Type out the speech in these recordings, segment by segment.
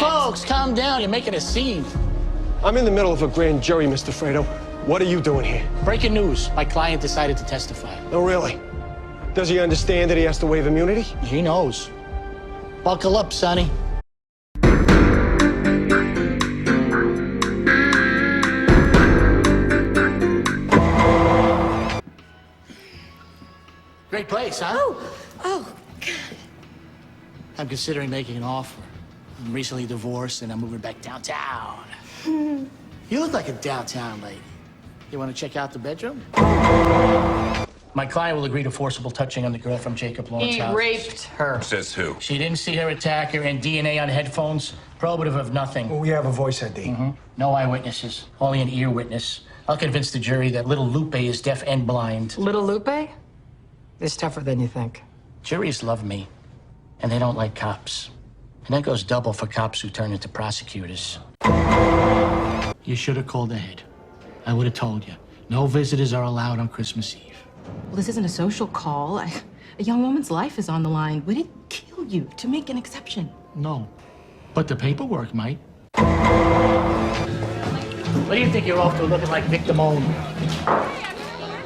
Folks, calm down. You're making a scene. I'm in the middle of a grand jury, Mr. Fredo. What are you doing here? Breaking news. My client decided to testify. Oh, really? Does he understand that he has to waive immunity? He knows. Buckle up, Sonny. Great place, huh? Oh, God. I'm considering making an offer. I'm recently divorced and I'm moving back downtown. You look like a downtown lady. You want to check out the bedroom? My client will agree to forcible touching on the girl from Jacob Lawrence's house. He raped her. Says who? She didn't see her attacker, and DNA on headphones, probative of nothing. Well, we have a voice ID. No eyewitnesses, only an ear witness. I'll convince the jury that little Lupe is deaf and blind. Little Lupe? It's tougher than you think. Juries love me, and they don't like cops. And that goes double for cops who turn into prosecutors. You should have called ahead. I would have told you. No visitors are allowed on Christmas Eve. Well, this isn't a social call. A young woman's life is on the line. Would it kill you to make an exception? No, but the paperwork might. What do you think you're off to, looking like Vic Damone?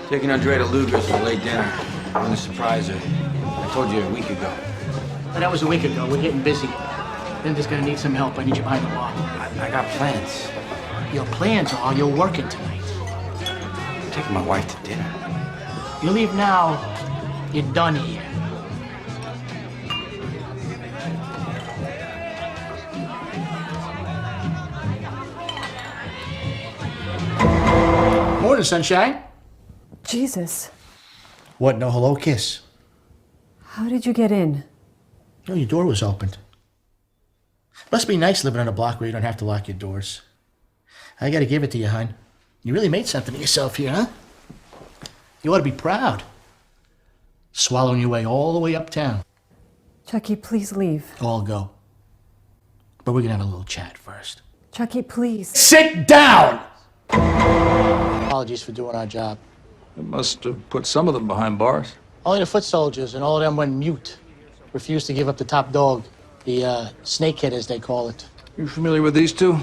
Taking Andre to Luger's for late dinner. I'm gonna surprise her. I told you a week ago. But that was a week ago. We're getting busy. Linda's gonna need some help. I need you behind the bar. I got plans. Your plans are you're working tonight. I'm taking my wife to dinner. You leave now, you're done here. Morning, sunshine. Jesus, What, no hello kiss? how did you get in? No, your door was opened. Must be nice living on a block where you don't have to lock your doors. I gotta give it to you, hon. You really made something of yourself here, huh? You ought to be proud. Swallowing your way all the way uptown. Chucky, please leave. I'll go. But we're gonna have a little chat first. Chucky, please. Sit down! Apologies for doing our job. It must have put some of them behind bars. Only the foot soldiers, and all of them went mute. Refused to give up the top dog. The snakehead, as they call it. You familiar with these two?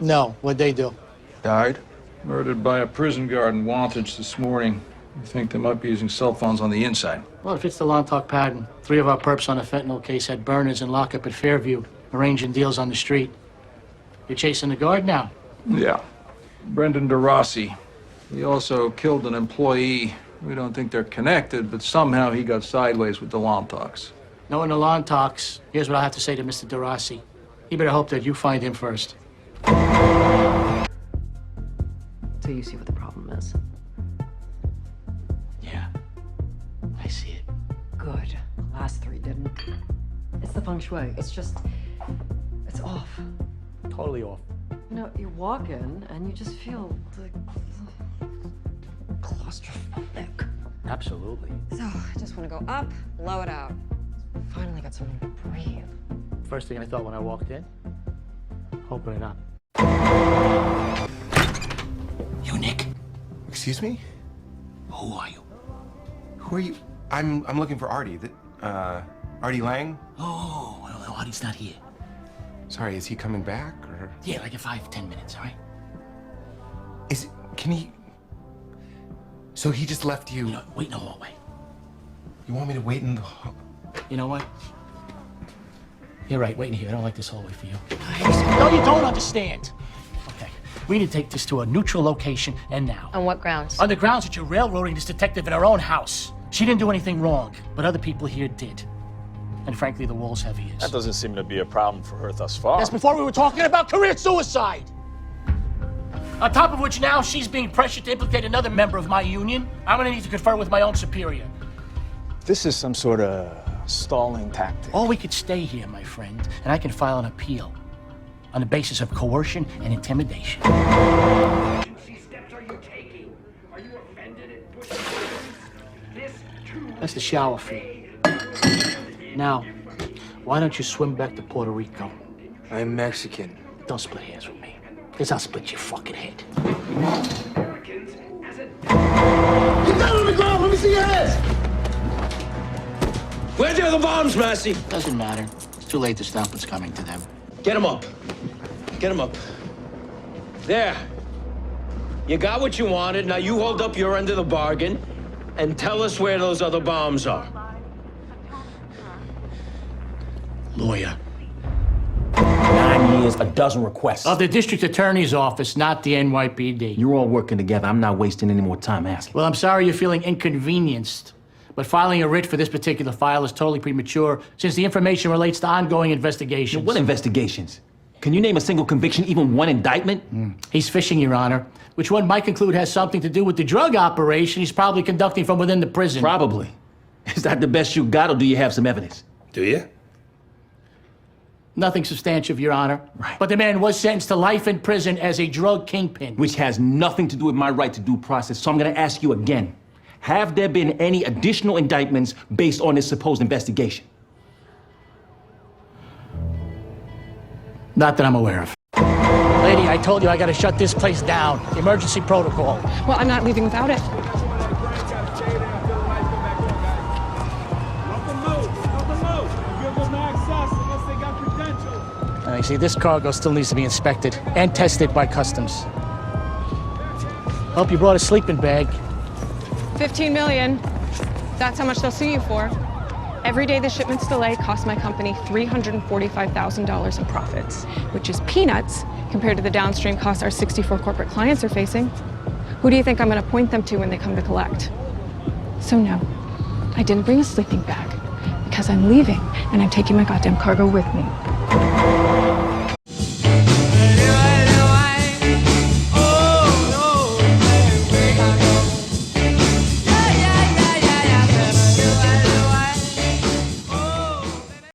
No, what'd they do? Died. Murdered by a prison guard in Wantage this morning. You think they might be using cell phones on the inside? Well, it fits the long talk pattern. 3 of our perps on a fentanyl case had burners in lockup at Fairview, arranging deals on the street. You're chasing the guard now? Yeah. Brendan DeRossi. He also killed an employee. We don't think they're connected, but somehow he got sideways with the Lontox. Knowing the lawn talks, here's what I have to say to Mr. DeRossi. You better hope that you find him first. So you see what the problem is. Yeah, I see it. Good. The last 3 didn't. It's the feng shui. It's it's off. Totally off. You know, you walk in and you just feel like claustrophobic. Absolutely. So, I just want to go up, blow it out. Finally got somewhere to breathe. First thing I thought when I walked in, open it up. You, Nick? Excuse me? Who are you? Who are you? I'm looking for Artie. Artie Lang? Oh, well, Artie's not here. Sorry, is he coming back or? Yeah, like in 5-10 minutes, all right? Can he? So he just left you? No, wait in the hallway. You want me to wait in the You know what? You're right, wait in here. I don't like this hallway for you. No, you don't understand. Okay, we need to take this to a neutral location, and now. On what grounds? On the grounds that you're railroading this detective in her own house. She didn't do anything wrong, but other people here did. And frankly, the walls have ears. That doesn't seem to be a problem for her thus far. That's before we were talking about career suicide. On top of which now she's being pressured to implicate another member of my union. I'm gonna need to confer with my own superior. This is some sort of stalling tactic. Or we could stay here, my friend, and I can file an appeal on the basis of coercion and intimidation. That's the shower fee. Now, why don't you swim back to Puerto Rico? I'm Mexican. Don't split hairs with me, because I'll split your fucking head. Get down on the ground! Let me see your ass! Where's the other bombs, Massey? Doesn't matter. It's too late to stop what's coming to them. Get him up. Get him up. There. You got what you wanted. Now you hold up your end of the bargain and tell us where those other bombs are. Lawyer. 9 years, a dozen requests. Of the district attorney's office, not the NYPD. You're all working together. I'm not wasting any more time asking. Well, I'm sorry you're feeling inconvenienced, but filing a writ for this particular file is totally premature since the information relates to ongoing investigations. What investigations? Can you name a single conviction, even one indictment? He's fishing, Your Honor, which one might conclude has something to do with the drug operation he's probably conducting from within the prison. Probably. Is that the best you got, or do you have some evidence? Do you? Nothing substantive, Your Honor. Right. But the man was sentenced to life in prison as a drug kingpin. Which has nothing to do with my right to due process, so I'm gonna ask you again. Have there been any additional indictments based on this supposed investigation? Not that I'm aware of. Lady, I told you I gotta shut this place down. Emergency protocol. Well, I'm not leaving without it. You see, this cargo still needs to be inspected and tested by customs. Hope you brought a sleeping bag. 15 million. That's how much they'll sue you for. Every day the shipment's delay costs my company $345,000 in profits, which is peanuts compared to the downstream costs our 64 corporate clients are facing. Who do you think I'm going to point them to when they come to collect? So no, I didn't bring a sleeping bag because I'm leaving and I'm taking my goddamn cargo with me.